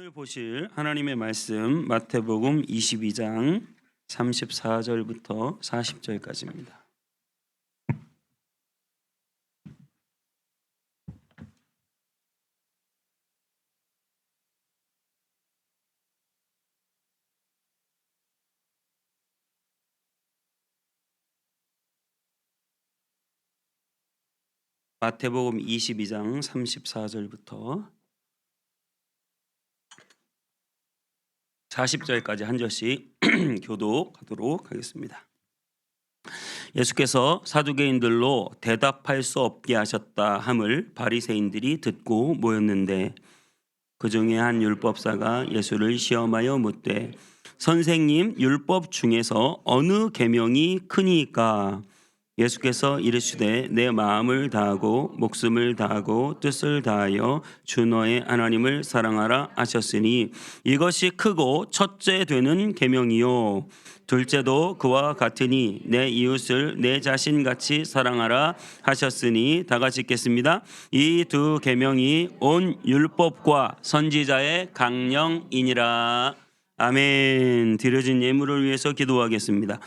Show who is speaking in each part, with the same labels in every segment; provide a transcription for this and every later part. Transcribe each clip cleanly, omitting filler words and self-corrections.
Speaker 1: 오늘 보실 하나님의 말씀 마태복음 22장 34절부터 40절까지입니다. 마태복음 22장 34절부터 40절까지 한 절씩 교독하도록 하겠습니다. 예수께서 사두개인들로 대답할 수 없게 하셨다 함을 바리새인들이 듣고 모였는데 그 중에 한 율법사가 예수를 시험하여 묻되 선생님, 율법 중에서 어느 계명이 크니까? 예수께서 이르시되 내 마음을 다하고 목숨을 다하고 뜻을 다하여 주 너의 하나님을 사랑하라 하셨으니 이것이 크고 첫째 되는 계명이요 둘째도 그와 같으니 내 이웃을 내 자신같이 사랑하라 하셨으니 다 같이 읽겠습니다. 이 두 계명이 온 율법과 선지자의 강령이니라. 아멘. 드려진 예물을 위해서 기도하겠습니다.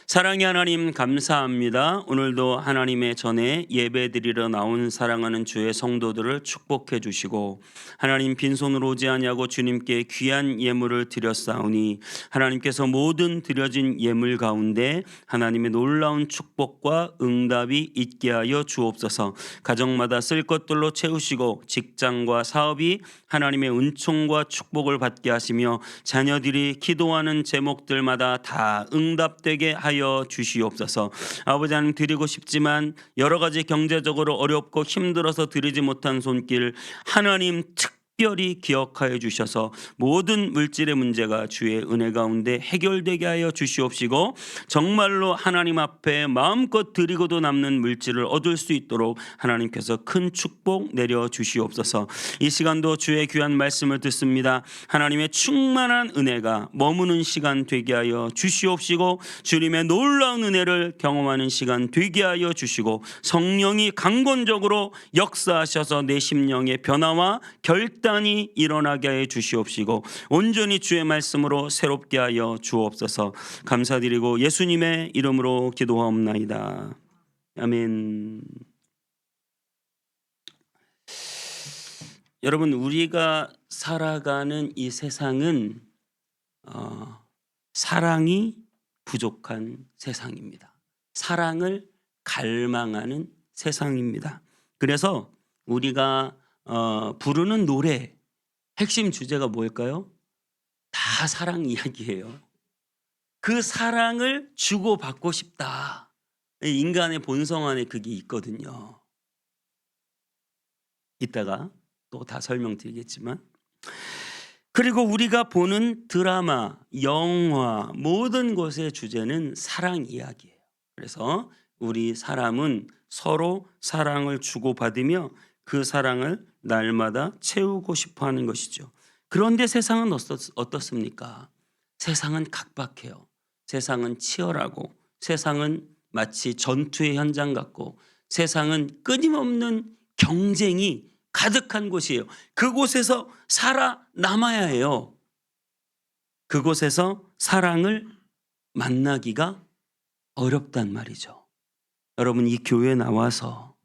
Speaker 1: 사랑의 하나님 감사합니다. 오늘도 하나님의 전에 예배드리러 나온 사랑하는 주의 성도들을 축복해 주시고 하나님 빈손으로 오지 아니하고 주님께 귀한 예물을 드렸사오니 하나님께서 모든 드려진 예물 가운데 하나님의 놀라운 축복과 응답이 있게 하여 주옵소서. 가정마다 쓸 것들로 채우시고 직장과 사업이 하나님의 은총과 축복을 받게 하시며 자녀들이 기도하는 제목들마다 다 응답되게 하여 주시옵소서. 아버지 하나님 드리고 싶지만 여러 가지 경제적으로 어렵고 힘들어서 드리지 못한 손길 하나님 특별히 기억하여 주셔서 모든 물질의 문제가 주의 은혜 가운데 해결되게 하여 주시옵시고 정말로 하나님 앞에 마음껏 드리고도 남는 물질을 얻을 수 있도록 하나님께서 큰 축복 내려 주시옵소서. 이 시간도 주의 귀한 말씀을 듣습니다. 하나님의 충만한 은혜가 머무는 시간 되게 하여 주시옵시고 주님의 놀라운 은혜를 경험하는 시간 되게 하여 주시고 성령이 강권적으로 역사하셔서 내 심령의 변화와 결단이 일어나게 해 주시옵시고 온전히 주의 말씀으로 새롭게 하여 주옵소서. 감사드리고 예수님의 이름으로 기도하옵나이다. 아멘. 여러분, 우리가 살아가는 이 세상은 사랑이 부족한 세상입니다. 사랑을 갈망하는 세상입니다. 그래서 우리가 부르는 노래 핵심 주제가 뭘까요? 다 사랑 이야기예요. 그 사랑을 주고받고 싶다. 인간의 본성 안에 그게 있거든요. 이따가 또 다 설명드리겠지만, 그리고 우리가 보는 드라마, 영화 모든 것의 주제는 사랑 이야기예요. 그래서 우리 사람은 서로 사랑을 주고받으며 그 사랑을 날마다 채우고 싶어 하는 것이죠. 그런데 세상은 어떻습니까? 세상은 각박해요. 세상은 치열하고 세상은 마치 전투의 현장 같고 세상은 끊임없는 경쟁이 가득한 곳이에요. 그곳에서 살아남아야 해요. 그곳에서 사랑을 만나기가 어렵단 말이죠. 여러분, 이 교회에 나와서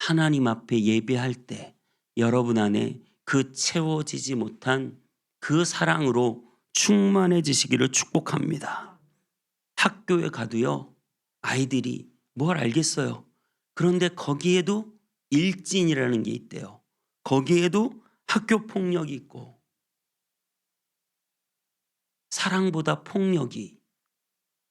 Speaker 1: 하나님 앞에 예배할 때 여러분 안에 그 채워지지 못한 그 사랑으로 충만해지시기를 축복합니다. 학교에 가도요, 아이들이 뭘 알겠어요. 그런데 거기에도 일진이라는 게 있대요. 거기에도 학교 폭력이 있고 사랑보다 폭력이.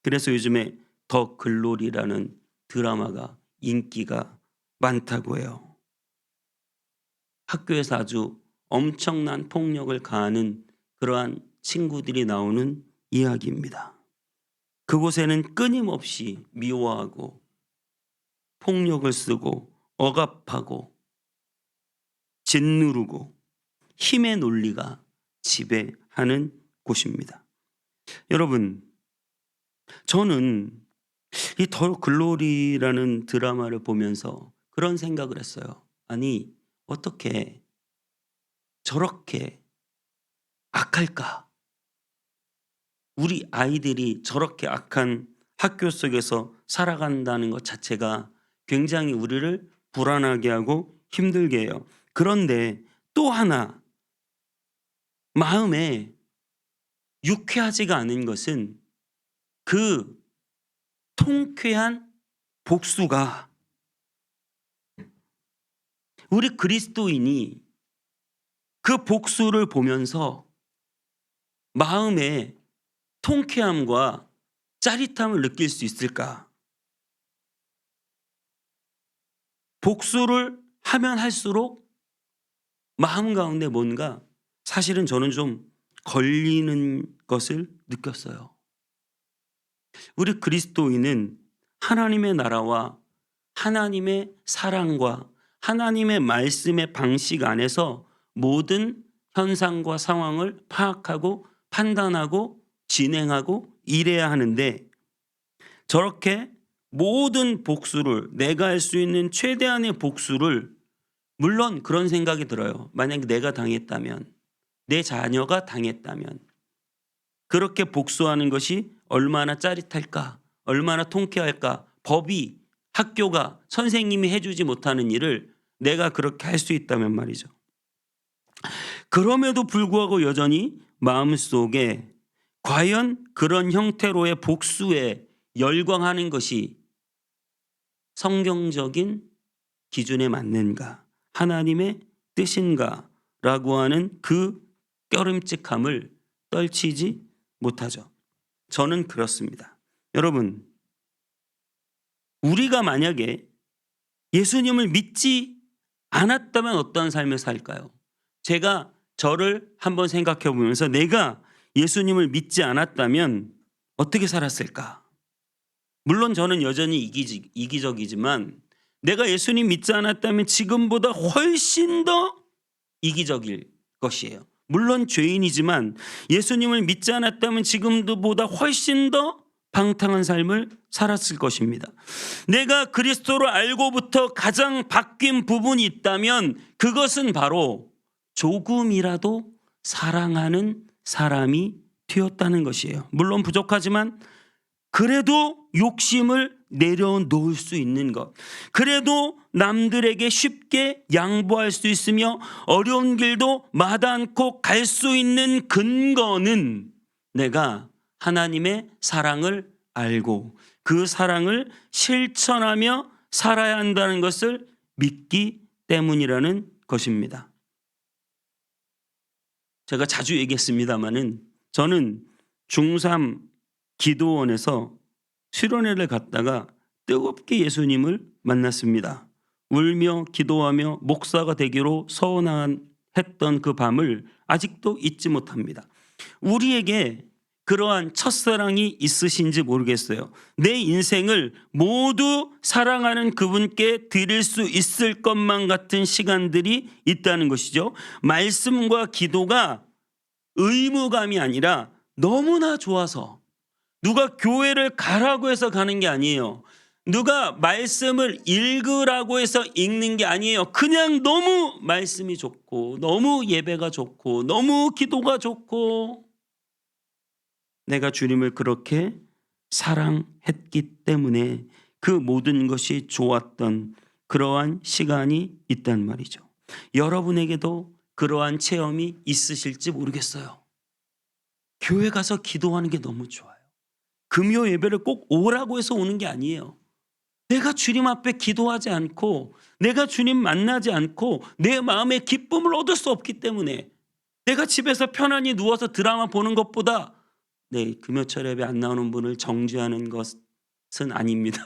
Speaker 1: 그래서 요즘에 더 글로리라는 드라마가 인기가 많다고 해요. 학교에서 아주 엄청난 폭력을 가하는 그러한 친구들이 나오는 이야기입니다. 그곳에는 끊임없이 미워하고 폭력을 쓰고 억압하고 짓누르고 힘의 논리가 지배하는 곳입니다. 여러분, 저는 이 더 글로리라는 드라마를 보면서 그런 생각을 했어요. 아니, 어떻게 저렇게 악할까? 우리 아이들이 저렇게 악한 학교 속에서 살아간다는 것 자체가 굉장히 우리를 불안하게 하고 힘들게 해요. 그런데 또 하나 마음에 유쾌하지가 않은 것은 그 통쾌한 복수가 우리 그리스도인이 그 복수를 보면서 마음에 통쾌함과 짜릿함을 느낄 수 있을까? 복수를 하면 할수록 마음 가운데 뭔가 사실은 저는 좀 걸리는 것을 느꼈어요. 우리 그리스도인은 하나님의 나라와 하나님의 사랑과 하나님의 말씀의 방식 안에서 모든 현상과 상황을 파악하고 판단하고 진행하고 일해야 하는데 저렇게 모든 복수를 내가 할 수 있는 최대한의 복수를 물론 그런 생각이 들어요. 만약에 내가 당했다면 내 자녀가 당했다면 그렇게 복수하는 것이 얼마나 짜릿할까 얼마나 통쾌할까 법이 학교가 선생님이 해주지 못하는 일을 내가 그렇게 할 수 있다면 말이죠. 그럼에도 불구하고 여전히 마음속에 과연 그런 형태로의 복수에 열광하는 것이 성경적인 기준에 맞는가 하나님의 뜻인가 라고 하는 그 꺼림칙함을 떨치지 못하죠. 저는 그렇습니다. 여러분 우리가 만약에 예수님을 믿지 않았다면 어떤 삶을 살까요? 제가 저를 한번 생각해 보면서 내가 예수님을 믿지 않았다면 어떻게 살았을까? 물론 저는 여전히 이기적이지만 내가 예수님 믿지 않았다면 지금보다 훨씬 더 이기적일 것이에요. 물론 죄인이지만 예수님을 믿지 않았다면 지금보다 훨씬 더 방탕한 삶을 살았을 것입니다. 내가 그리스도를 알고부터 가장 바뀐 부분이 있다면 그것은 바로 조금이라도 사랑하는 사람이 되었다는 것이에요. 물론 부족하지만 그래도 욕심을 내려놓을 수 있는 것, 그래도 남들에게 쉽게 양보할 수 있으며 어려운 길도 마다 않고 갈 수 있는 근거는 내가 하나님의 사랑을 알고 그 사랑을 실천하며 살아야 한다는 것을 믿기 때문이라는 것입니다. 제가 자주 얘기했습니다마는 저는 중3 기도원에서 수련회를 갔다가 뜨겁게 예수님을 만났습니다. 울며 기도하며 목사가 되기로 서원했던 그 밤을 아직도 잊지 못합니다. 우리에게 그러한 첫사랑이 있으신지 모르겠어요. 내 인생을 모두 사랑하는 그분께 드릴 수 있을 것만 같은 시간들이 있다는 것이죠. 말씀과 기도가 의무감이 아니라 너무나 좋아서 누가 교회를 가라고 해서 가는 게 아니에요. 누가 말씀을 읽으라고 해서 읽는 게 아니에요. 그냥 너무 말씀이 좋고 너무 예배가 좋고 너무 기도가 좋고 내가 주님을 그렇게 사랑했기 때문에 그 모든 것이 좋았던 그러한 시간이 있단 말이죠. 여러분에게도 그러한 체험이 있으실지 모르겠어요. 교회 가서 기도하는 게 너무 좋아요. 금요 예배를 꼭 오라고 해서 오는 게 아니에요. 내가 주님 앞에 기도하지 않고 내가 주님 만나지 않고 내 마음의 기쁨을 얻을 수 없기 때문에 내가 집에서 편안히 누워서 드라마 보는 것보다 금요철 예배 안 나오는 분을 정죄하는 것은 아닙니다.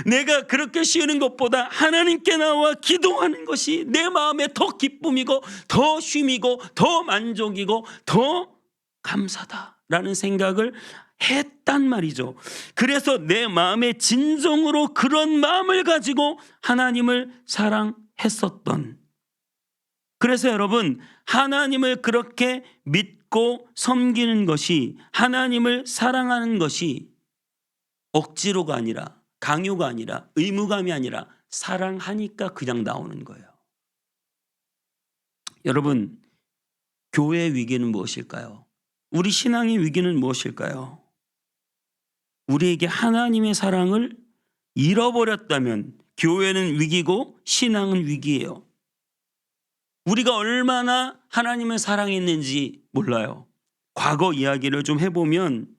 Speaker 1: 내가 그렇게 쉬는 것보다 하나님께 나와 기도하는 것이 내 마음에 더 기쁨이고 더 쉼이고 더 만족이고 더 감사다라는 생각을 했단 말이죠. 그래서 내 마음에 진정으로 그런 마음을 가지고 하나님을 사랑했었던, 그래서 여러분 하나님을 그렇게 믿고 섬기는 것이, 하나님을 사랑하는 것이 억지로가 아니라 강요가 아니라 의무감이 아니라 사랑하니까 그냥 나오는 거예요. 여러분 교회의 위기는 무엇일까요? 우리 신앙의 위기는 무엇일까요? 우리에게 하나님의 사랑을 잃어버렸다면 교회는 위기고 신앙은 위기예요. 우리가 얼마나 하나님을 사랑했는지 몰라요. 과거 이야기를 좀 해보면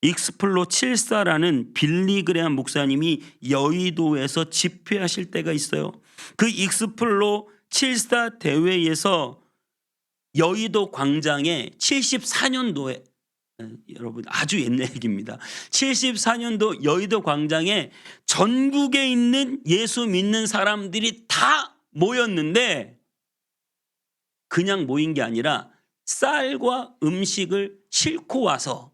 Speaker 1: 익스플로 74라는 빌리그레함 목사님이 여의도에서 집회하실 때가 있어요. 그 익스플로 74 대회에서 여의도 광장에 74년도에 여러분 아주 옛날 얘기입니다. 74년도 여의도 광장에 전국에 있는 예수 믿는 사람들이 다 모였는데 그냥 모인 게 아니라 쌀과 음식을 싣고 와서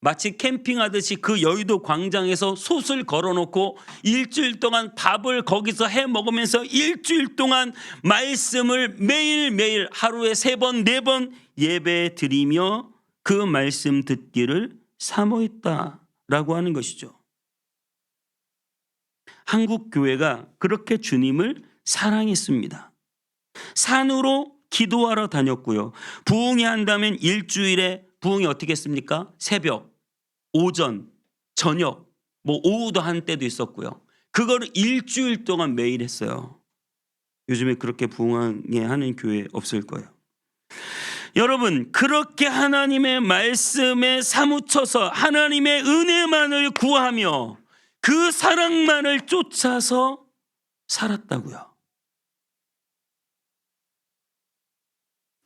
Speaker 1: 마치 캠핑하듯이 그 여의도 광장에서 솥을 걸어놓고 일주일 동안 밥을 거기서 해 먹으면서 일주일 동안 말씀을 매일매일 하루에 3번 4번 예배 드리며 그 말씀 듣기를 사모했다라고 하는 것이죠. 한국 교회가 그렇게 주님을 사랑했습니다. 산으로 기도하러 다녔고요. 부흥회 한다면 일주일에 부흥이 어떻게 했습니까? 새벽, 오전, 저녁, 오후도 한 때도 있었고요. 그거를 일주일 동안 매일 했어요. 요즘에 그렇게 부흥회 하는 교회 없을 거예요. 여러분, 그렇게 하나님의 말씀에 사무쳐서 하나님의 은혜만을 구하며 그 사랑만을 쫓아서 살았다고요.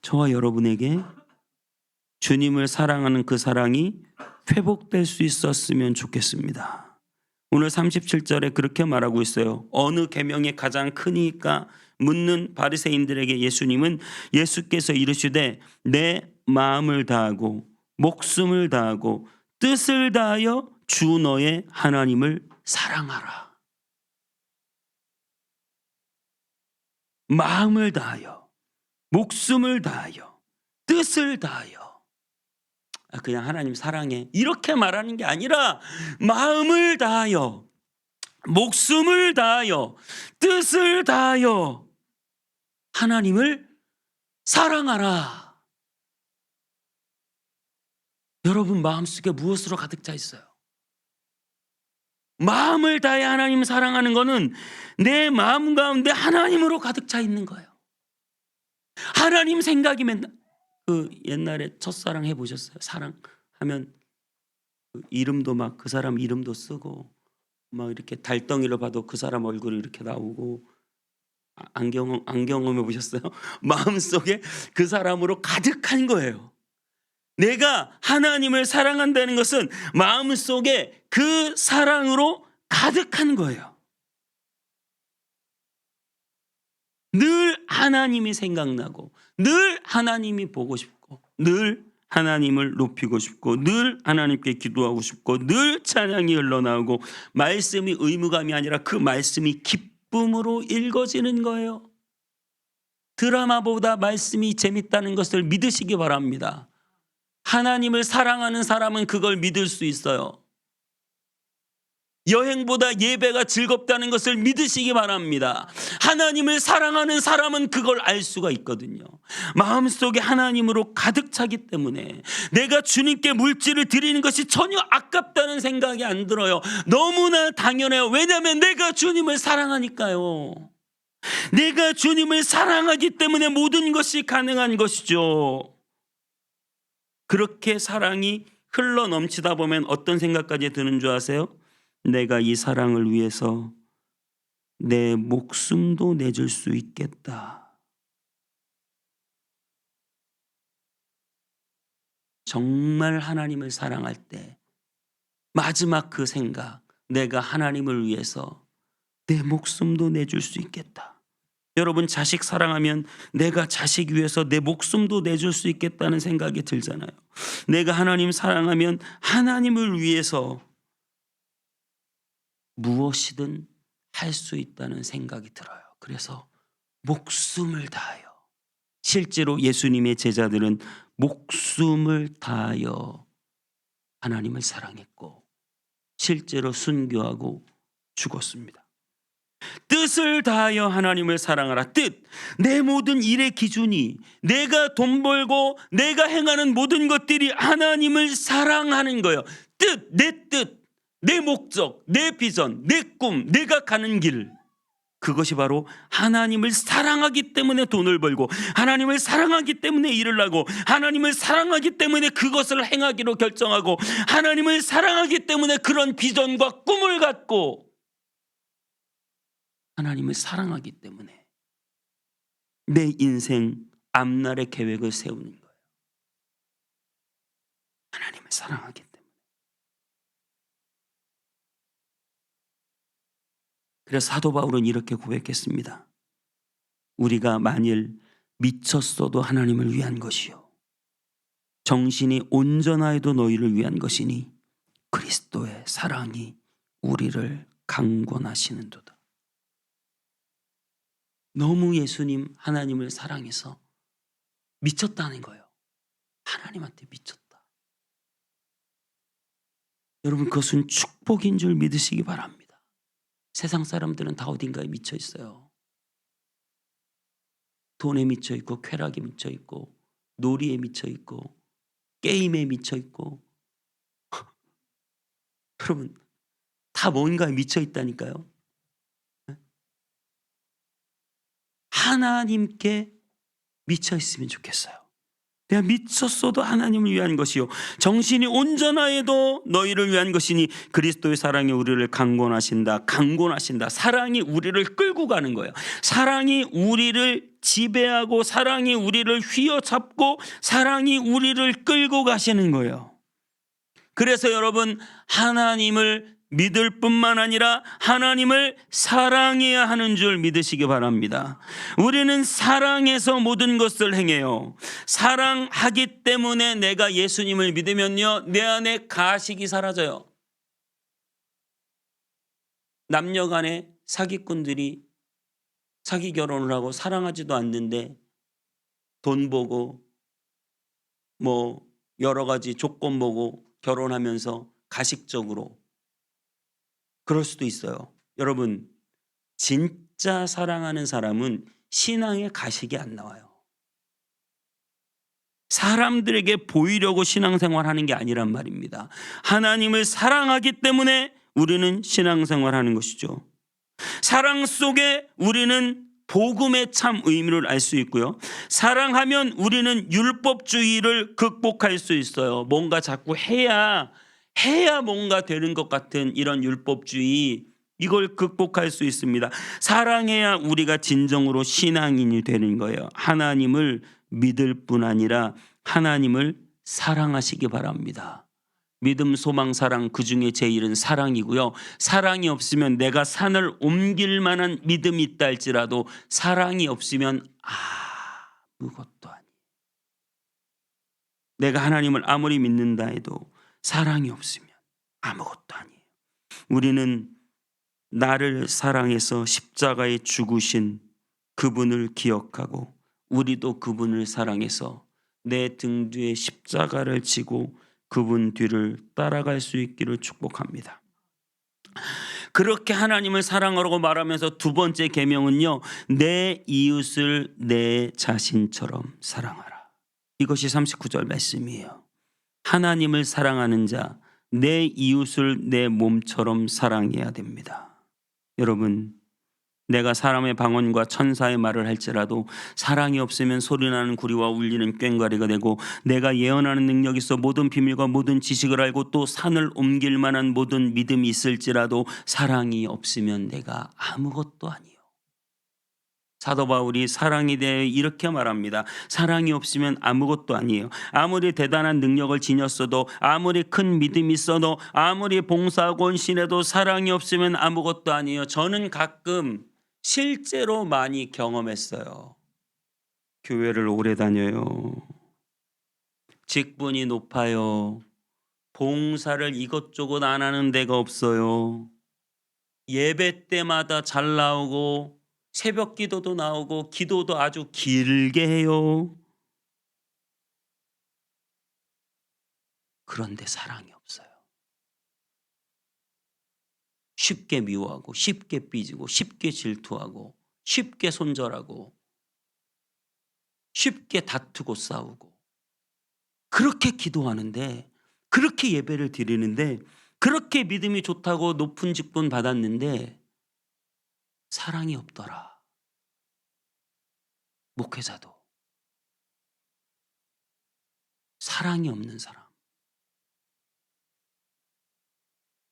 Speaker 1: 저와 여러분에게 주님을 사랑하는 그 사랑이 회복될 수 있었으면 좋겠습니다. 오늘 37절에 그렇게 말하고 있어요. 어느 계명이 가장 크니까 묻는 바리새인들에게 예수께서 이르시되 내 마음을 다하고 목숨을 다하고 뜻을 다하여 주 너의 하나님을 사랑하라. 마음을 다하여 목숨을 다하여 뜻을 다하여 그냥 하나님 사랑해 이렇게 말하는 게 아니라 마음을 다하여 목숨을 다하여 뜻을 다하여 하나님을 사랑하라. 여러분 마음속에 무엇으로 가득 차 있어요? 마음을 다해 하나님 사랑하는 거는 내 마음 가운데 하나님으로 가득 차 있는 거예요. 하나님 생각이 맨날 그 옛날에 첫사랑 해보셨어요? 사랑하면 그 이름도 막 그 사람 이름도 쓰고 막 이렇게 달덩이를 봐도 그 사람 얼굴이 이렇게 나오고 안 경험해 보셨어요? 마음속에 그 사람으로 가득한 거예요. 내가 하나님을 사랑한다는 것은 마음속에 그 사랑으로 가득한 거예요. 늘 하나님이 생각나고 늘 하나님이 보고 싶고 늘 하나님을 높이고 싶고 늘 하나님께 기도하고 싶고 늘 찬양이 흘러나오고 말씀이 의무감이 아니라 그 말씀이 기쁨으로 읽어지는 거예요. 드라마보다 말씀이 재밌다는 것을 믿으시기 바랍니다. 하나님을 사랑하는 사람은 그걸 믿을 수 있어요. 여행보다 예배가 즐겁다는 것을 믿으시기 바랍니다. 하나님을 사랑하는 사람은 그걸 알 수가 있거든요. 마음속에 하나님으로 가득 차기 때문에 내가 주님께 물질을 드리는 것이 전혀 아깝다는 생각이 안 들어요. 너무나 당연해요. 왜냐하면 내가 주님을 사랑하니까요. 내가 주님을 사랑하기 때문에 모든 것이 가능한 것이죠. 그렇게 사랑이 흘러 넘치다 보면 어떤 생각까지 드는 줄 아세요? 내가 이 사랑을 위해서 내 목숨도 내줄 수 있겠다. 정말 하나님을 사랑할 때 마지막 그 생각, 내가 하나님을 위해서 내 목숨도 내줄 수 있겠다. 여러분 자식 사랑하면 내가 자식 위해서 내 목숨도 내줄 수 있겠다는 생각이 들잖아요. 내가 하나님 사랑하면 하나님을 위해서 무엇이든 할 수 있다는 생각이 들어요. 그래서 목숨을 다하여, 실제로 예수님의 제자들은 목숨을 다하여 하나님을 사랑했고 실제로 순교하고 죽었습니다. 뜻을 다하여 하나님을 사랑하라. 뜻, 내 모든 일의 기준이 내가 돈 벌고 내가 행하는 모든 것들이 하나님을 사랑하는 거예요. 뜻, 내 목적, 내 비전, 내 꿈, 내가 가는 길, 그것이 바로 하나님을 사랑하기 때문에 돈을 벌고, 하나님을 사랑하기 때문에 일을 하고, 하나님을 사랑하기 때문에 그것을 행하기로 결정하고, 하나님을 사랑하기 때문에 그런 비전과 꿈을 갖고, 하나님을 사랑하기 때문에 내 인생 앞날의 계획을 세우는 거예요. 하나님을 사랑하기 때문에. 그래서 사도 바울은 이렇게 고백했습니다. 우리가 만일 미쳤어도 하나님을 위한 것이요, 정신이 온전하여도 너희를 위한 것이니 그리스도의 사랑이 우리를 강권하시는도다. 너무 예수님 하나님을 사랑해서 미쳤다는 거예요. 하나님한테 미쳤다. 여러분, 그것은 축복인 줄 믿으시기 바랍니다. 세상 사람들은 다 어딘가에 미쳐 있어요. 돈에 미쳐 있고, 쾌락에 미쳐 있고, 놀이에 미쳐 있고, 게임에 미쳐 있고. 여러분, 다 뭔가에 미쳐 있다니까요. 하나님께 미쳐 있으면 좋겠어요. 내가 미쳤어도 하나님을 위한 것이요, 정신이 온전하여도 너희를 위한 것이니 그리스도의 사랑이 우리를 강권하신다. 강권하신다. 사랑이 우리를 끌고 가는 거예요. 사랑이 우리를 지배하고, 사랑이 우리를 휘어잡고, 사랑이 우리를 끌고 가시는 거예요. 그래서 여러분, 하나님을 믿을 뿐만 아니라 하나님을 사랑해야 하는 줄 믿으시기 바랍니다. 우리는 사랑해서 모든 것을 행해요. 사랑하기 때문에 내가 예수님을 믿으면요, 내 안에 가식이 사라져요. 남녀 간에 사기꾼들이 사기 결혼을 하고 사랑하지도 않는데 돈 보고 뭐 여러 가지 조건 보고 결혼하면서 가식적으로 그럴 수도 있어요. 여러분, 진짜 사랑하는 사람은 신앙에 가식이 안 나와요. 사람들에게 보이려고 신앙생활하는 게 아니란 말입니다. 하나님을 사랑하기 때문에 우리는 신앙생활하는 것이죠. 사랑 속에 우리는 복음의 참 의미를 알 수 있고요. 사랑하면 우리는 율법주의를 극복할 수 있어요. 뭔가 자꾸 해야 뭔가 되는 것 같은 이런 율법주의, 이걸 극복할 수 있습니다. 사랑해야 우리가 진정으로 신앙인이 되는 거예요. 하나님을 믿을 뿐 아니라 하나님을 사랑하시기 바랍니다. 믿음, 소망, 사랑, 그중에 제일은 사랑이고요. 사랑이 없으면 내가 산을 옮길 만한 믿음이 있다 할지라도 사랑이 없으면 아무것도 아니에요. 내가 하나님을 아무리 믿는다 해도 사랑이 없으면 아무것도 아니에요. 우리는 나를 사랑해서 십자가에 죽으신 그분을 기억하고, 우리도 그분을 사랑해서 내 등 뒤에 십자가를 지고 그분 뒤를 따라갈 수 있기를 축복합니다. 그렇게 하나님을 사랑하라고 말하면서 두 번째 계명은요, 내 이웃을 내 자신처럼 사랑하라. 이것이 39절 말씀이에요. 하나님을 사랑하는 자, 내 이웃을 내 몸처럼 사랑해야 됩니다. 여러분, 내가 사람의 방언과 천사의 말을 할지라도 사랑이 없으면 소리나는 구리와 울리는 꽹과리가 되고, 내가 예언하는 능력이 있어 모든 비밀과 모든 지식을 알고 또 산을 옮길 만한 모든 믿음이 있을지라도 사랑이 없으면 내가 아무것도 아니요. 사도 바울이 사랑에 대해 이렇게 말합니다. 사랑이 없으면 아무것도 아니에요. 아무리 대단한 능력을 지녔어도, 아무리 큰 믿음이 있어도, 아무리 봉사하고 헌신해도 사랑이 없으면 아무것도 아니에요. 저는 가끔 실제로 많이 경험했어요. 교회를 오래 다녀요. 직분이 높아요. 봉사를 이것저것 안 하는 데가 없어요. 예배 때마다 잘 나오고 새벽 기도도 나오고 기도도 아주 길게 해요. 그런데 사랑이 없어요. 쉽게 미워하고 쉽게 삐지고 쉽게 질투하고 쉽게 손절하고 쉽게 다투고 싸우고 그렇게 기도하는데 그렇게 예배를 드리는데 그렇게 믿음이 좋다고 높은 직분 받았는데 사랑이 없더라. 목회자도 사랑이 없는 사람.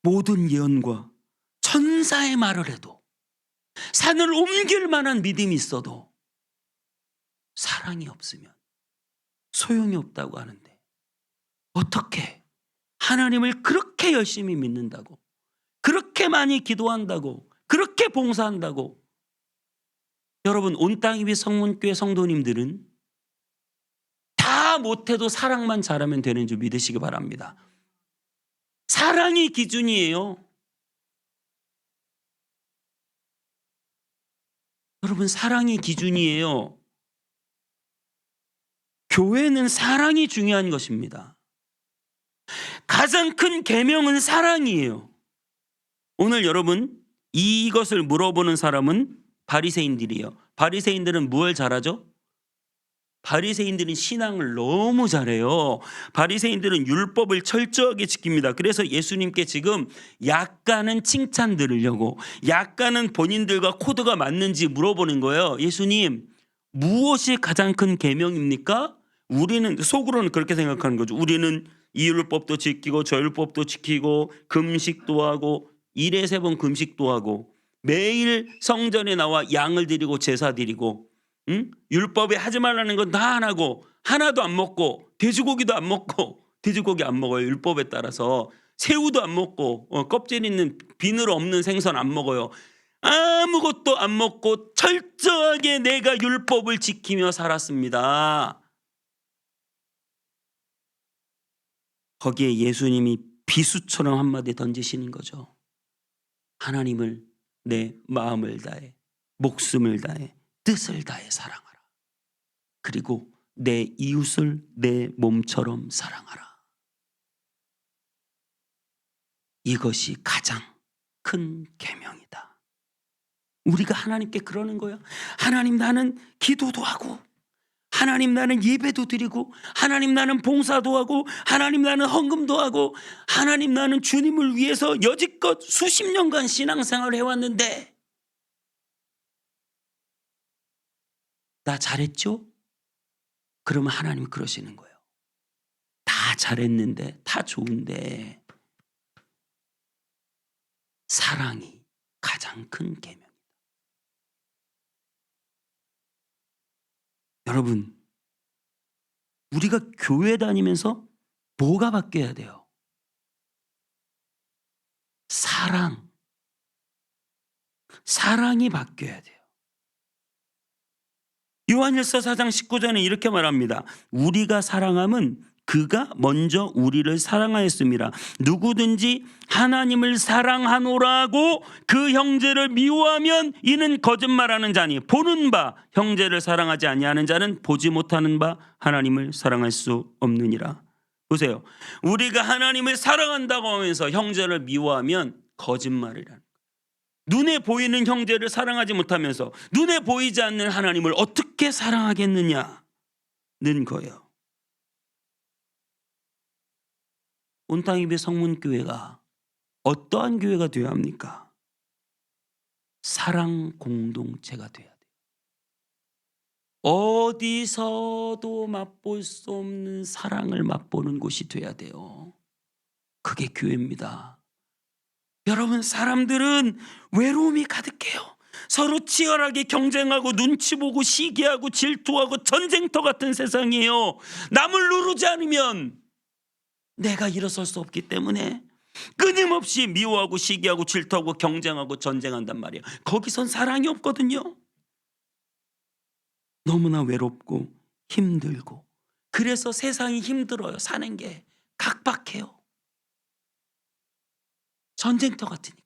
Speaker 1: 모든 예언과 천사의 말을 해도 산을 옮길 만한 믿음이 있어도 사랑이 없으면 소용이 없다고 하는데 어떻게 하나님을 그렇게 열심히 믿는다고 그렇게 많이 기도한다고 그렇게 봉사한다고 여러분 온 땅 위의 성문교회 성도님들은 다 못해도 사랑만 잘하면 되는 줄 믿으시기 바랍니다. 사랑이 기준이에요. 여러분 사랑이 기준이에요. 교회는 사랑이 중요한 것입니다. 가장 큰 계명은 사랑이에요. 오늘 여러분 이것을 물어보는 사람은 바리새인들이에요. 바리새인들은 무엇을 잘하죠? 바리새인들은 신앙을 너무 잘해요. 바리새인들은 율법을 철저하게 지킵니다. 그래서 예수님께 지금 약간은 칭찬 들으려고 약간은 본인들과 코드가 맞는지 물어보는 거예요. 예수님 무엇이 가장 큰 계명입니까? 우리는 속으로는 그렇게 생각하는 거죠. 우리는 이 율법도 지키고 저 율법도 지키고 금식도 하고 일에 3번 금식도 하고 매일 성전에 나와 양을 드리고 제사 드리고 율법에 하지 말라는 건 다 안 하고 하나도 안 먹고 돼지고기도 안 먹고 돼지고기 안 먹어요. 율법에 따라서 새우도 안 먹고 껍질 있는 비늘 없는 생선 안 먹어요. 아무것도 안 먹고 철저하게 내가 율법을 지키며 살았습니다. 거기에 예수님이 비수처럼 한마디 던지시는 거죠. 하나님을 내 마음을 다해 목숨을 다해 뜻을 다해 사랑하라. 그리고 내 이웃을 내 몸처럼 사랑하라. 이것이 가장 큰 계명이다. 우리가 하나님께 그러는 거야. 하나님 나는 기도도 하고 하나님 나는 예배도 드리고 하나님 나는 봉사도 하고 하나님 나는 헌금도 하고 하나님 나는 주님을 위해서 여지껏 수십 년간 신앙생활을 해왔는데 나 잘했죠? 그러면 하나님 그러시는 거예요. 다 잘했는데 다 좋은데 사랑이 가장 큰 계명이다. 여러분 우리가 교회 다니면서 뭐가 바뀌어야 돼요? 사랑이 바뀌어야 돼요. 요한일서 4장 19절에 이렇게 말합니다. 우리가 사랑함은 그가 먼저 우리를 사랑하였습니다. 누구든지 하나님을 사랑하노라고 그 형제를 미워하면 이는 거짓말하는 자니 보는 바 형제를 사랑하지 아니하는 자는 보지 못하는 바 하나님을 사랑할 수 없느니라. 보세요. 우리가 하나님을 사랑한다고 하면서 형제를 미워하면 거짓말이라는 거예요. 눈에 보이는 형제를 사랑하지 못하면서 눈에 보이지 않는 하나님을 어떻게 사랑하겠느냐는 거예요. 온땅입의 성문교회가 어떠한 교회가 되어야 합니까? 사랑 공동체가 되어야 돼요. 어디서도 맛볼 수 없는 사랑을 맛보는 곳이 되어야 돼요. 그게 교회입니다. 여러분 사람들은 외로움이 가득해요. 서로 치열하게 경쟁하고 눈치 보고 시기하고 질투하고 전쟁터 같은 세상이에요. 남을 누르지 않으면 내가 일어설 수 없기 때문에 끊임없이 미워하고 시기하고 질투하고 경쟁하고 전쟁한단 말이에요. 거기선 사랑이 없거든요. 너무나 외롭고 힘들고 그래서 세상이 힘들어요. 사는 게 각박해요. 전쟁터 같으니까.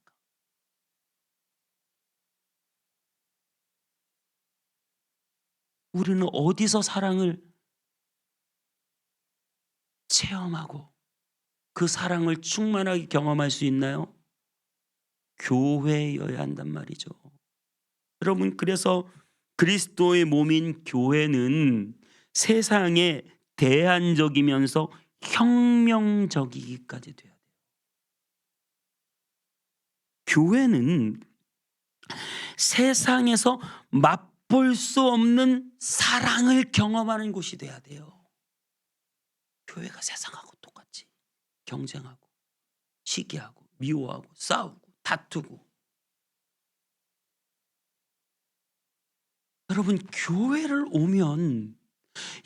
Speaker 1: 우리는 어디서 사랑을 체험하고 그 사랑을 충만하게 경험할 수 있나요? 교회여야 한단 말이죠. 여러분, 그래서 그리스도의 몸인 교회는 세상에 대안적이면서 혁명적이기까지 돼야 돼요. 교회는 세상에서 맛볼 수 없는 사랑을 경험하는 곳이 돼야 돼요. 교회가 세상하고 똑같이 경쟁하고 시기하고 미워하고 싸우고 다투고. 여러분, 교회를 오면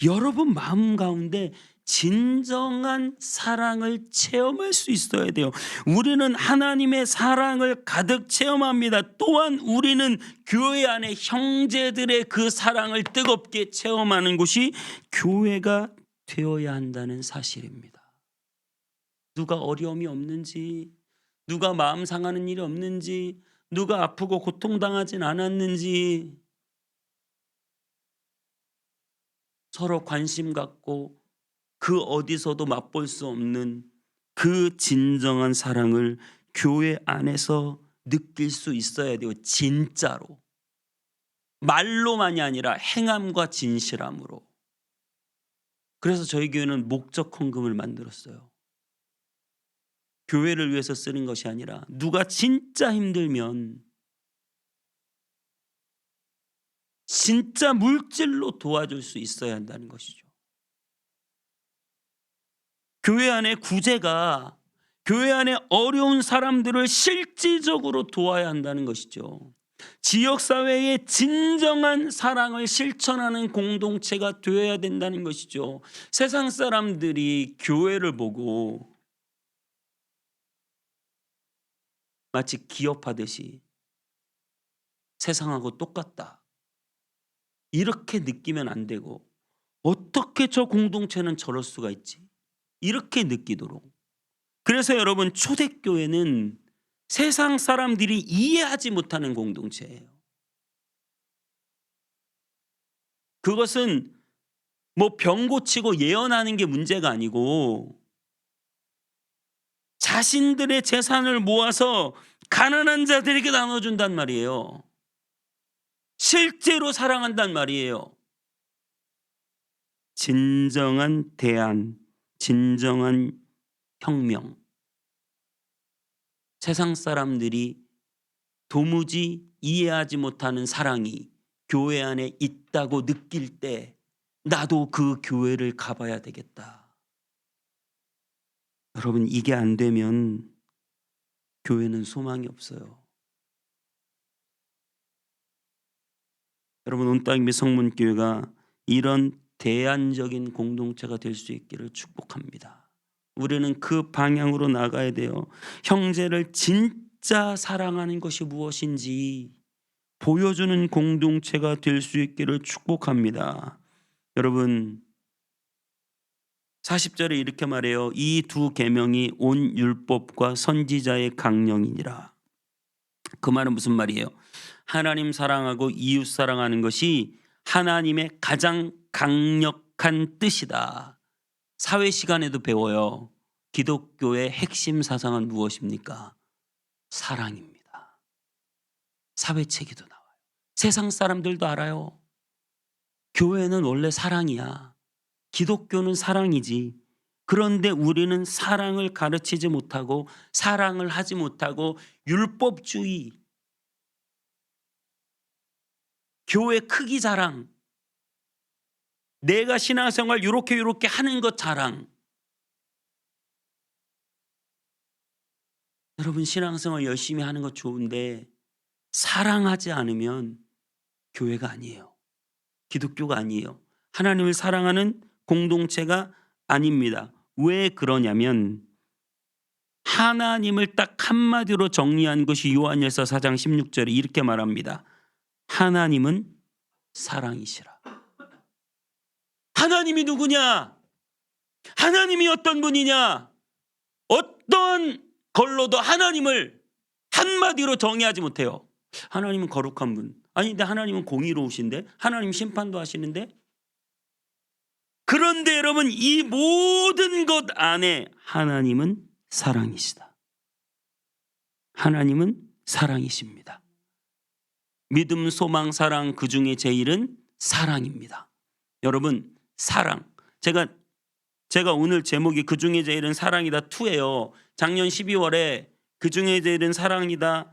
Speaker 1: 여러분 마음 가운데 진정한 사랑을 체험할 수 있어야 돼요. 우리는 하나님의 사랑을 가득 체험합니다. 또한 우리는 교회 안에 형제들의 그 사랑을 뜨겁게 체험하는 곳이 교회가 되어야 한다는 사실입니다. 누가 어려움이 없는지, 누가 마음 상하는 일이 없는지, 누가 아프고 고통당하진 않았는지 서로 관심 갖고 그 어디서도 맛볼 수 없는 그 진정한 사랑을 교회 안에서 느낄 수 있어야 돼요. 진짜로. 말로만이 아니라 행함과 진실함으로. 그래서 저희 교회는 목적 헌금을 만들었어요. 교회를 위해서 쓰는 것이 아니라 누가 진짜 힘들면 진짜 물질로 도와줄 수 있어야 한다는 것이죠. 교회 안에 구제가 교회 안에 어려운 사람들을 실질적으로 도와야 한다는 것이죠. 지역사회의 진정한 사랑을 실천하는 공동체가 되어야 된다는 것이죠. 세상 사람들이 교회를 보고 마치 기업하듯이 세상하고 똑같다, 이렇게 느끼면 안 되고, 어떻게 저 공동체는 저럴 수가 있지, 이렇게 느끼도록. 그래서 여러분, 초대교회는 세상 사람들이 이해하지 못하는 공동체예요. 그것은 뭐 병 고치고 예언하는 게 문제가 아니고 자신들의 재산을 모아서 가난한 자들에게 나눠준단 말이에요. 실제로 사랑한단 말이에요. 진정한 대안, 진정한 혁명. 세상 사람들이 도무지 이해하지 못하는 사랑이 교회 안에 있다고 느낄 때 나도 그 교회를 가봐야 되겠다. 여러분, 이게 안 되면 교회는 소망이 없어요. 여러분, 온땅미 성문교회가 이런 대안적인 공동체가 될 수 있기를 축복합니다. 우리는 그 방향으로 나가야 돼요. 형제를 진짜 사랑하는 것이 무엇인지 보여주는 공동체가 될 수 있기를 축복합니다. 여러분, 40절에 이렇게 말해요. 이 두 계명이 온 율법과 선지자의 강령이니라. 그 말은 무슨 말이에요? 하나님 사랑하고 이웃 사랑하는 것이 하나님의 가장 강력한 뜻이다. 사회 시간에도 배워요. 기독교의 핵심 사상은 무엇입니까? 사랑입니다. 사회 체계도 나와요. 세상 사람들도 알아요. 교회는 원래 사랑이야. 기독교는 사랑이지. 그런데 우리는 사랑을 가르치지 못하고 사랑을 하지 못하고 율법주의, 교회 크기 자랑, 내가 신앙생활 요렇게 하는 것 자랑. 여러분, 신앙생활 열심히 하는 것 좋은데 사랑하지 않으면 교회가 아니에요. 기독교가 아니에요. 하나님을 사랑하는 공동체가 아닙니다. 왜 그러냐면 하나님을 딱 한마디로 정리한 것이 요한일서 4장 16절에 이렇게 말합니다. 하나님은 사랑이시라. 하나님이 누구냐? 하나님이 어떤 분이냐? 어떤 걸로도 하나님을 한마디로 정의하지 못해요. 하나님은 거룩한 분. 아닌데 하나님은 공의로우신데, 하나님 심판도 하시는데. 그런데 여러분, 이 모든 것 안에 하나님은 사랑이시다. 하나님은 사랑이십니다. 믿음, 소망, 사랑, 그 중에 제일은 사랑입니다. 여러분, 사랑. 제가 오늘 제목이 그 중에 제일은 사랑이다 2예요. 작년 12월에 그 중에 제일은 사랑이다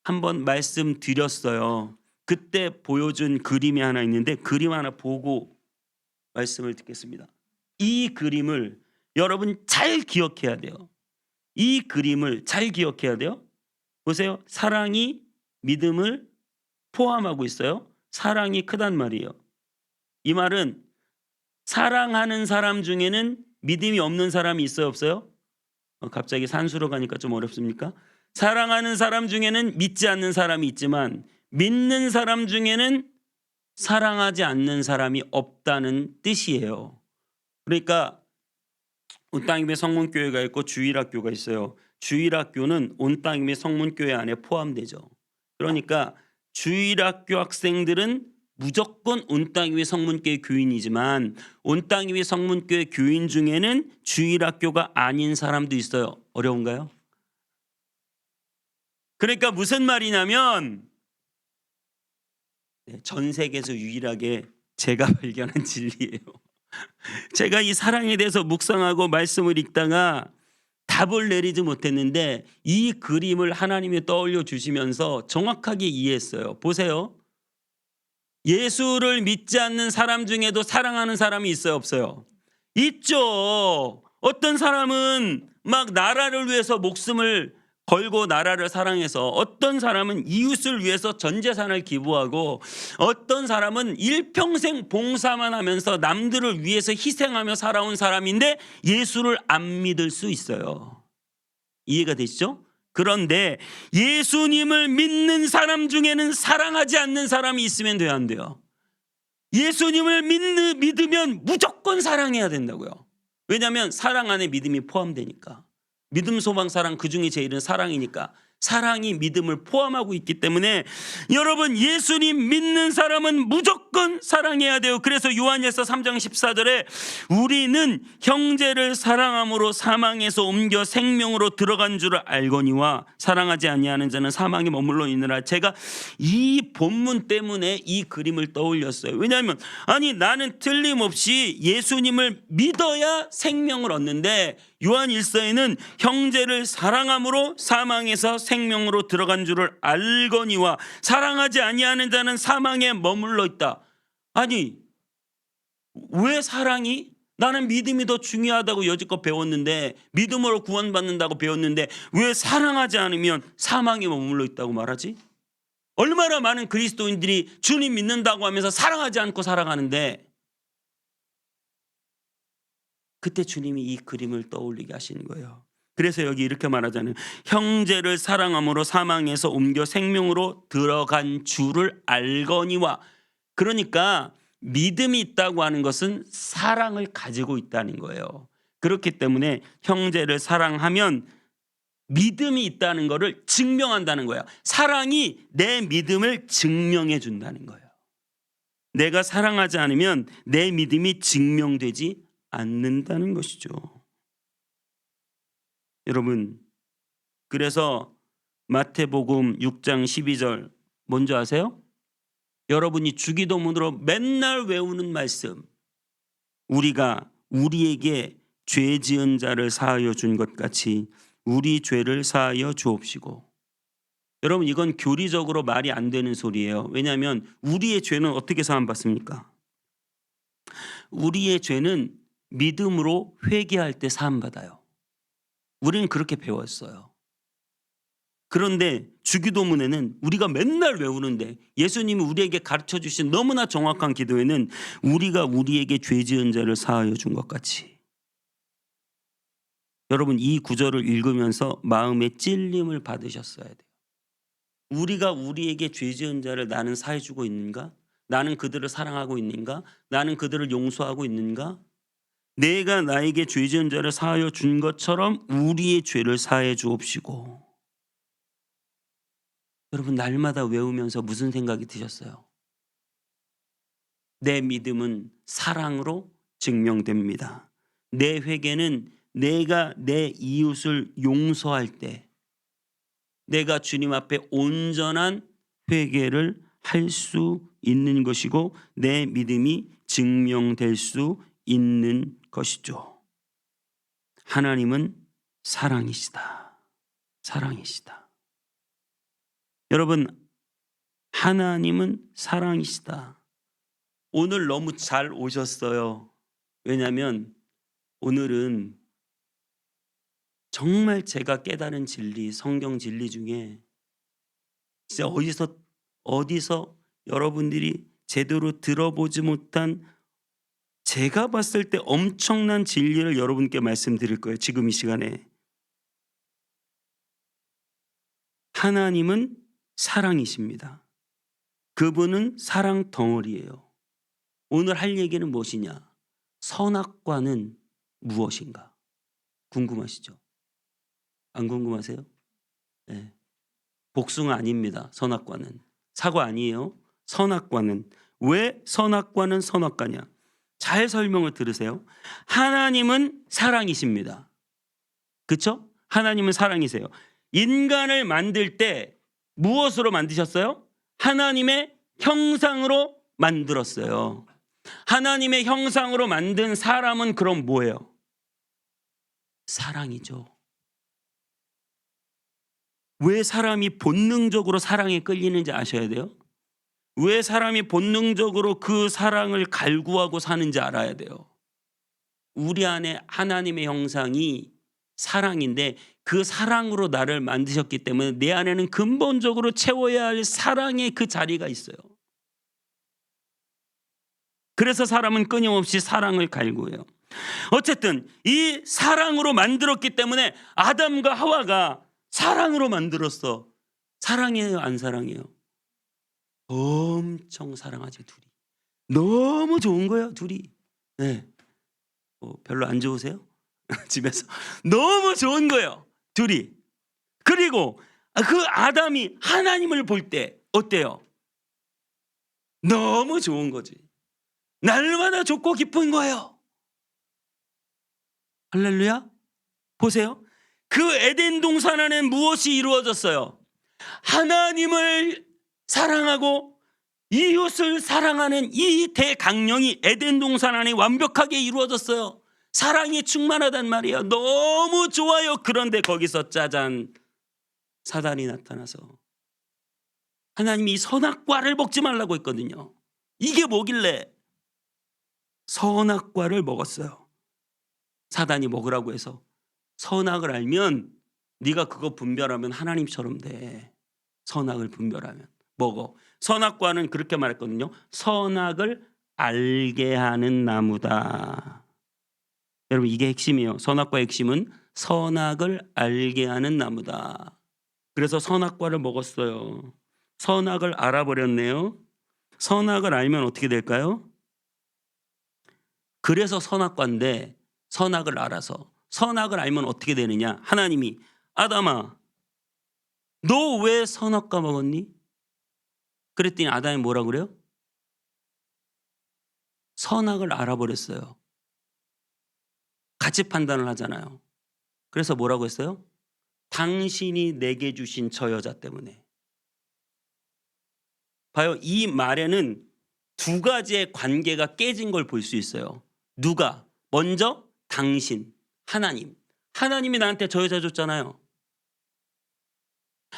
Speaker 1: 한번 말씀드렸어요. 그때 보여준 그림이 하나 있는데 그림 하나 보고 말씀을 듣겠습니다. 이 그림을 여러분 잘 기억해야 돼요. 이 그림을 잘 기억해야 돼요. 보세요. 사랑이 믿음을 포함하고 있어요. 사랑이 크단 말이에요. 이 말은 사랑하는 사람 중에는 믿음이 없는 사람이 있어요, 없어요? 갑자기 산수로 가니까 좀 어렵습니까? 사랑하는 사람 중에는 믿지 않는 사람이 있지만 믿는 사람 중에는 사랑하지 않는 사람이 없다는 뜻이에요. 그러니까 온 땅임의 성문교회가 있고 주일학교가 있어요. 주일학교는 온 땅임의 성문교회 안에 포함되죠. 그러니까 주일학교 학생들은 무조건 온 땅임의 성문교회 교인이지만 온 땅임의 성문교회 교인 중에는 주일학교가 아닌 사람도 있어요. 어려운가요? 그러니까 무슨 말이냐면 전 세계에서 유일하게 제가 발견한 진리예요. 제가 이 사랑에 대해서 묵상하고 말씀을 읽다가 답을 내리지 못했는데 이 그림을 하나님이 떠올려 주시면서 정확하게 이해했어요. 보세요. 예수를 믿지 않는 사람 중에도 사랑하는 사람이 있어요, 없어요? 있죠. 어떤 사람은 막 나라를 위해서 목숨을 걸고 나라를 사랑해서 어떤 사람은 이웃을 위해서 전 재산을 기부하고 어떤 사람은 일평생 봉사만 하면서 남들을 위해서 희생하며 살아온 사람인데 예수를 안 믿을 수 있어요. 이해가 되시죠? 그런데 예수님을 믿는 사람 중에는 사랑하지 않는 사람이 있으면 돼요, 안 돼요? 예수님을 믿으면 무조건 사랑해야 된다고요. 왜냐하면 사랑 안에 믿음이 포함되니까. 믿음, 소망, 사랑, 그 중에 제일은 사랑이니까. 사랑이 믿음을 포함하고 있기 때문에 여러분 예수님 믿는 사람은 무조건 사랑해야 돼요. 그래서 요한일서 3장 14절에 우리는 형제를 사랑함으로 사망에서 옮겨 생명으로 들어간 줄을 알거니와 사랑하지 아니하는 자는 사망에 머물러 있느라. 제가 이 본문 때문에 이 그림을 떠올렸어요. 왜냐하면 나는 틀림없이 예수님을 믿어야 생명을 얻는데 요한일서에는 형제를 사랑함으로 사망에서 생명으로 들어간 줄을 알거니와 사랑하지 아니하는 자는 사망에 머물러 있다. 아니 왜 사랑이? 나는 믿음이 더 중요하다고 여지껏 배웠는데 믿음으로 구원받는다고 배웠는데 왜 사랑하지 않으면 사망에 머물러 있다고 말하지? 얼마나 많은 그리스도인들이 주님 믿는다고 하면서 사랑하지 않고 살아가는데 그때 주님이 이 그림을 떠올리게 하시는 거예요. 그래서 여기 이렇게 말하잖아요. 형제를 사랑함으로 사망에서 옮겨 생명으로 들어간 줄을 알거니와. 그러니까 믿음이 있다고 하는 것은 사랑을 가지고 있다는 거예요. 그렇기 때문에 형제를 사랑하면 믿음이 있다는 것을 증명한다는 거예요. 사랑이 내 믿음을 증명해 준다는 거예요. 내가 사랑하지 않으면 내 믿음이 증명되지 않는다는 것이죠. 여러분, 그래서 마태복음 6장 12절 뭔지 아세요? 여러분이 주기도문으로 맨날 외우는 말씀. 우리가 우리에게 죄 지은 자를 사하여 준 것 같이 우리 죄를 사하여 주옵시고. 여러분 이건 교리적으로 말이 안 되는 소리예요. 왜냐하면 우리의 죄는 어떻게 사함받습니까? 우리의 죄는 믿음으로 회개할 때 사함받아요. 우리는 그렇게 배웠어요. 그런데 주기도문에는 우리가 맨날 외우는데 예수님이 우리에게 가르쳐 주신 너무나 정확한 기도에는 우리가 우리에게 죄 지은 자를 사하여 준 것 같이. 여러분 이 구절을 읽으면서 마음에 찔림을 받으셨어야 돼요. 우리가 우리에게 죄 지은 자를 나는 사해 주고 있는가? 나는 그들을 사랑하고 있는가? 나는 그들을 용서하고 있는가? 내가 나에게 죄 지은 자를 사하여 준 것처럼 우리의 죄를 사해 주옵시고. 여러분 날마다 외우면서 무슨 생각이 드셨어요? 내 믿음은 사랑으로 증명됩니다. 내 회개는 내가 내 이웃을 용서할 때 내가 주님 앞에 온전한 회개를 할 수 있는 것이고 내 믿음이 증명될 수 있는 것이죠. 하나님은 사랑이시다. 사랑이시다. 여러분, 하나님은 사랑이시다. 오늘 너무 잘 오셨어요. 왜냐하면 오늘은 정말 제가 깨달은 진리, 성경 진리 중에 진짜 어디서 여러분들이 제대로 들어보지 못한 제가 봤을 때 엄청난 진리를 여러분께 말씀드릴 거예요. 지금 이 시간에. 하나님은 사랑이십니다. 그분은 사랑 덩어리예요. 오늘 할 얘기는 무엇이냐? 선악과는 무엇인가? 궁금하시죠? 안 궁금하세요? 네. 복숭아 아닙니다. 선악과는. 사과 아니에요. 선악과는. 왜 선악과는 선악과냐? 잘 설명을 들으세요. 하나님은 사랑이십니다. 그렇죠? 하나님은 사랑이세요. 인간을 만들 때 무엇으로 만드셨어요? 하나님의 형상으로 만들었어요. 하나님의 형상으로 만든 사람은 그럼 뭐예요? 사랑이죠. 왜 사람이 본능적으로 사랑에 끌리는지 아셔야 돼요. 왜 사람이 본능적으로 그 사랑을 갈구하고 사는지 알아야 돼요. 우리 안에 하나님의 형상이 사랑인데 그 사랑으로 나를 만드셨기 때문에 내 안에는 근본적으로 채워야 할 사랑의 그 자리가 있어요. 그래서 사람은 끊임없이 사랑을 갈구해요. 어쨌든 이 사랑으로 만들었기 때문에 아담과 하와가 사랑으로 만들었어. 사랑해요, 안 사랑해요? 엄청 사랑하죠, 둘이. 너무 좋은 거예요, 둘이. 네. 별로 안 좋으세요? 집에서 너무 좋은 거예요, 둘이. 그리고 그 아담이 하나님을 볼 때 어때요? 너무 좋은 거지. 날마다 좋고 기쁜 거예요. 할렐루야. 보세요. 그 에덴 동산 안에 무엇이 이루어졌어요? 하나님을 사랑하고 이웃을 사랑하는 이 대강령이 에덴 동산 안에 완벽하게 이루어졌어요. 사랑이 충만하단 말이에요. 너무 좋아요. 그런데 거기서 짜잔, 사단이 나타나서 하나님이 선악과를 먹지 말라고 했거든요. 이게 뭐길래? 선악과를 먹었어요. 사단이 먹으라고 해서. 선악을 알면 네가 그거 분별하면 하나님처럼 돼. 선악을 분별하면 먹어. 선악과는 그렇게 말했거든요. 선악을 알게 하는 나무다. 여러분, 이게 핵심이에요. 선악과의 핵심은 선악을 알게 하는 나무다. 그래서 선악과를 먹었어요. 선악을 알아버렸네요. 선악을 알면 어떻게 될까요? 그래서 선악과인데 선악을 알아서 선악을 알면 어떻게 되느냐? 하나님이 아담아, 너 왜 선악과 먹었니? 그랬더니 아담이 뭐라 그래요? 선악을 알아버렸어요. 가치 판단을 하잖아요. 그래서 뭐라고 했어요? 당신이 내게 주신 저 여자 때문에. 봐요. 이 말에는 두 가지의 관계가 깨진 걸 볼 수 있어요. 누가? 먼저 당신, 하나님. 하나님이 나한테 저 여자 줬잖아요.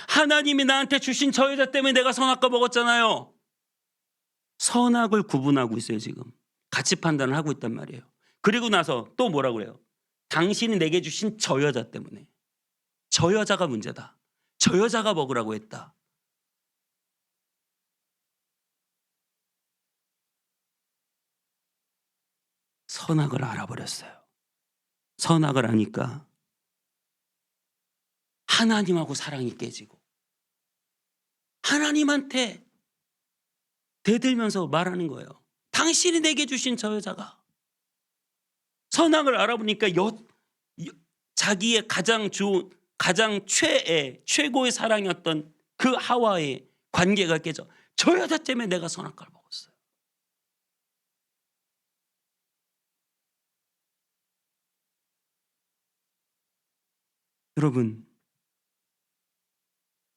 Speaker 1: 하나님이 나한테 주신 저 여자 때문에 내가 선악과 먹었잖아요. 선악을 구분하고 있어요, 지금. 가치 판단을 하고 있단 말이에요. 그리고 나서 또 뭐라고 그래요? 당신이 내게 주신 저 여자 때문에. 저 여자가 문제다. 저 여자가 먹으라고 했다. 선악을 알아버렸어요. 선악을 아니까 하나님하고 사랑이 깨지고 하나님한테 대들면서 말하는 거예요. 당신이 내게 주신 저 여자가. 선악을 알아보니까 자기의 가장 좋은, 가장 최고의 사랑이었던 그 하와의 관계가 깨져. 저 여자 때문에 내가 선악과를 먹었어요. 여러분,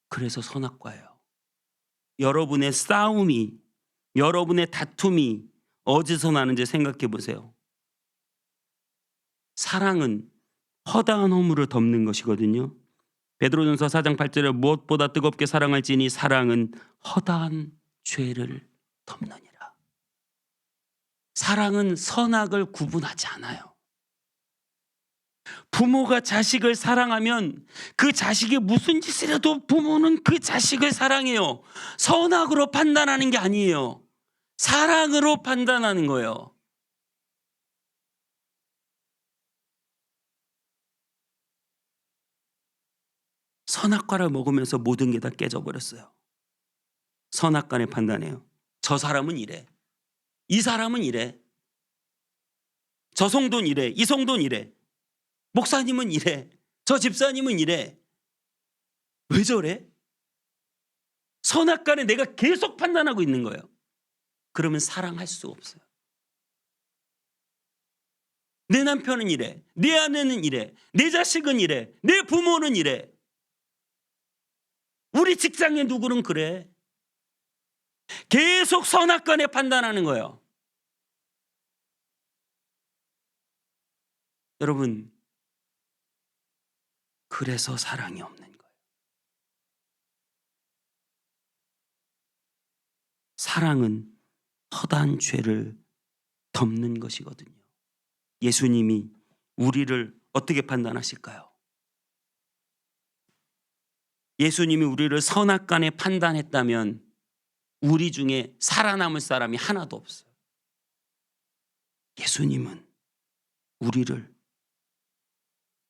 Speaker 1: 그래서 선악과예요. 여러분의 싸움이, 여러분의 다툼이 어디서 나는지 생각해 보세요. 사랑은 허다한 허물을 덮는 것이거든요. 베드로전서 4장 8절에 무엇보다 뜨겁게 사랑할지니 사랑은 허다한 죄를 덮느니라. 사랑은 선악을 구분하지 않아요. 부모가 자식을 사랑하면 그 자식이 무슨 짓을 해도 부모는 그 자식을 사랑해요. 선악으로 판단하는 게 아니에요. 사랑으로 판단하는 거예요. 선악과를 먹으면서 모든 게 다 깨져버렸어요. 선악간에 판단해요. 저 사람은 이래. 이 사람은 이래. 저 성도는 이래. 이 성도는 이래. 목사님은 이래. 저 집사님은 이래. 왜 저래? 선악간에 내가 계속 판단하고 있는 거예요. 그러면 사랑할 수 없어요. 내 남편은 이래. 내 아내는 이래. 내 자식은 이래. 내 부모는 이래. 우리 직장에 누구는 그래. 계속 선악간에 판단하는 거예요. 여러분, 그래서 사랑이 없는 거예요. 사랑은 허다한 죄를 덮는 것이거든요. 예수님이 우리를 어떻게 판단하실까요? 예수님이 우리를 선악간에 판단했다면 우리 중에 살아남을 사람이 하나도 없어요. 예수님은 우리를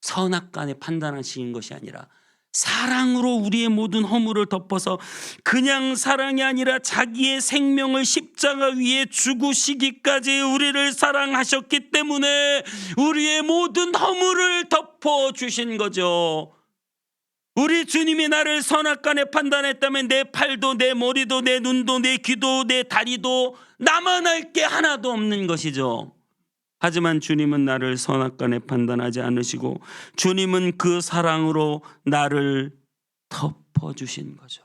Speaker 1: 선악간에 판단하시는 것이 아니라 사랑으로 우리의 모든 허물을 덮어서 그냥 사랑이 아니라 자기의 생명을 십자가 위에 죽으시기까지 우리를 사랑하셨기 때문에 우리의 모든 허물을 덮어주신 거죠. 우리 주님이 나를 선악간에 판단했다면 내 팔도 내 머리도 내 눈도 내 귀도 내 다리도 나만 할 게 하나도 없는 것이죠. 하지만 주님은 나를 선악간에 판단하지 않으시고 주님은 그 사랑으로 나를 덮어주신 거죠.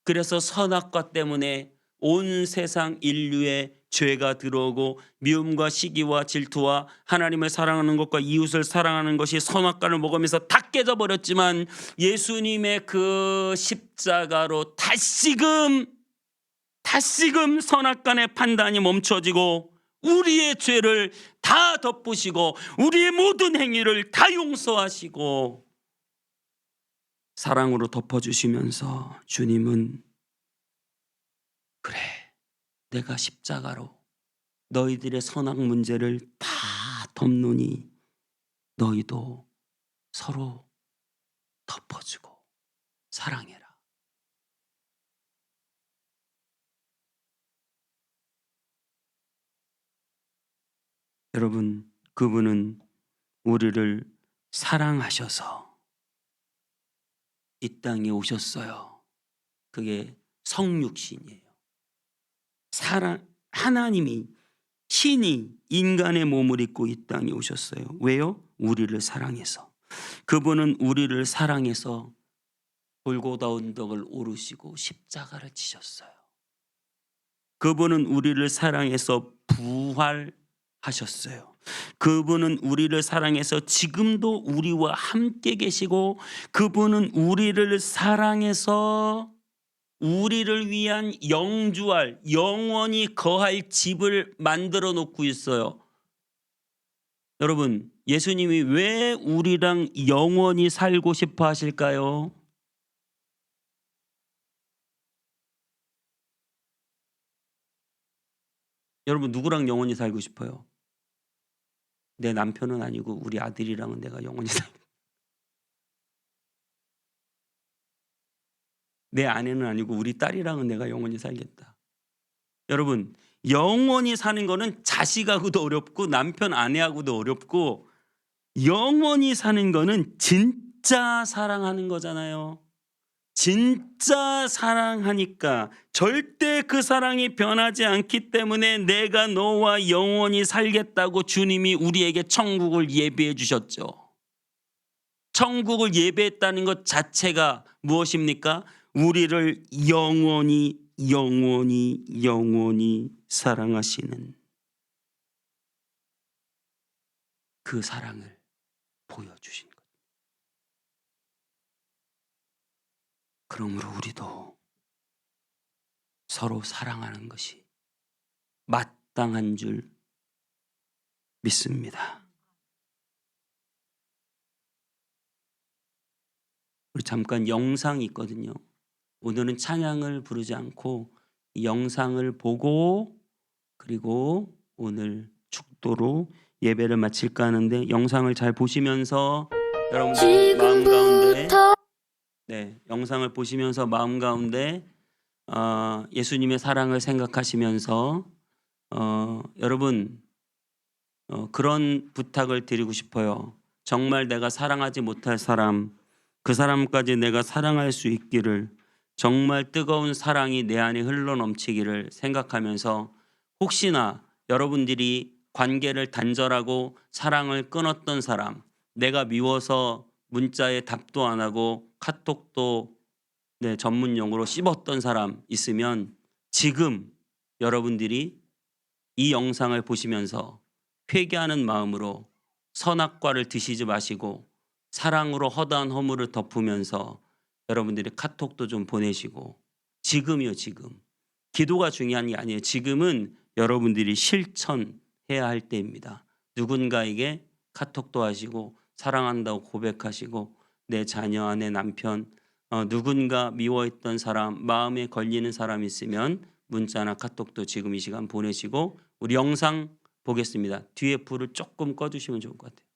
Speaker 1: 그래서 선악과 때문에 온 세상 인류에 죄가 들어오고 미움과 시기와 질투와 하나님을 사랑하는 것과 이웃을 사랑하는 것이 선악과를 먹으면서 다 깨져버렸지만 예수님의 그 십자가로 다시금 선악간의 판단이 멈춰지고 우리의 죄를 다 덮으시고 우리의 모든 행위를 다 용서하시고 사랑으로 덮어주시면서 주님은 그래, 내가 십자가로 너희들의 선악 문제를 다 덮노니 너희도 서로 덮어주고 사랑해라. 여러분, 그분은 우리를 사랑하셔서 이 땅에 오셨어요. 그게 성육신이에요. 하나님이 신이 인간의 몸을 입고 이 땅에 오셨어요. 왜요? 우리를 사랑해서. 그분은 우리를 사랑해서 골고다 언덕을 오르시고 십자가를 지셨어요. 그분은 우리를 사랑해서 부활하셨어요. 그분은 우리를 사랑해서 지금도 우리와 함께 계시고 그분은 우리를 사랑해서 우리를 위한 영주할 영원히 거할 집을 만들어 놓고 있어요. 여러분, 예수님이 왜 우리랑 영원히 살고 싶어 하실까요? 여러분, 누구랑 영원히 살고 싶어요? 내 남편은 아니고 우리 아들이랑은 내가 영원히 살고, 내 아내는 아니고 우리 딸이랑은 내가 영원히 살겠다. 여러분, 영원히 사는 거는 자식하고도 어렵고 남편 아내하고도 어렵고 영원히 사는 거는 진짜 사랑하는 거잖아요. 진짜 사랑하니까 절대 그 사랑이 변하지 않기 때문에 내가 너와 영원히 살겠다고 주님이 우리에게 천국을 예비해 주셨죠. 천국을 예배했다는 것 자체가 무엇입니까? 우리를 영원히 영원히 영원히 사랑하시는 그 사랑을 보여주신 것. 그러므로 우리도 서로 사랑하는 것이 마땅한 줄 믿습니다. 우리 잠깐 영상이 있거든요. 오늘은 찬양을 부르지 않고 이 영상을 보고 그리고 오늘 축도로 예배를 마칠까 하는데, 영상을 잘 보시면서 여러분들 마음 가운데 영상을 보시면서 마음 가운데 예수님의 사랑을 생각하시면서 여러분 그런 부탁을 드리고 싶어요. 정말 내가 사랑하지 못할 사람, 그 사람까지 내가 사랑할 수 있기를, 정말 뜨거운 사랑이 내 안에 흘러넘치기를 생각하면서, 혹시나 여러분들이 관계를 단절하고 사랑을 끊었던 사람, 내가 미워서 문자에 답도 안 하고 카톡도 전문 용어로 씹었던 사람 있으면, 지금 여러분들이 이 영상을 보시면서 회개하는 마음으로 선악과를 드시지 마시고 사랑으로 허다한 허물을 덮으면서 여러분들이 카톡도 좀 보내시고, 지금이요, 지금. 기도가 중요한 게 아니에요. 지금은 여러분들이 실천해야 할 때입니다. 누군가에게 카톡도 하시고 사랑한다고 고백하시고, 내 자녀, 내 남편, 누군가 미워했던 사람, 마음에 걸리는 사람 있으면 문자나 카톡도 지금 이 시간 보내시고, 우리 영상 보겠습니다. 뒤에 불을 조금 꺼주시면 좋을 것 같아요.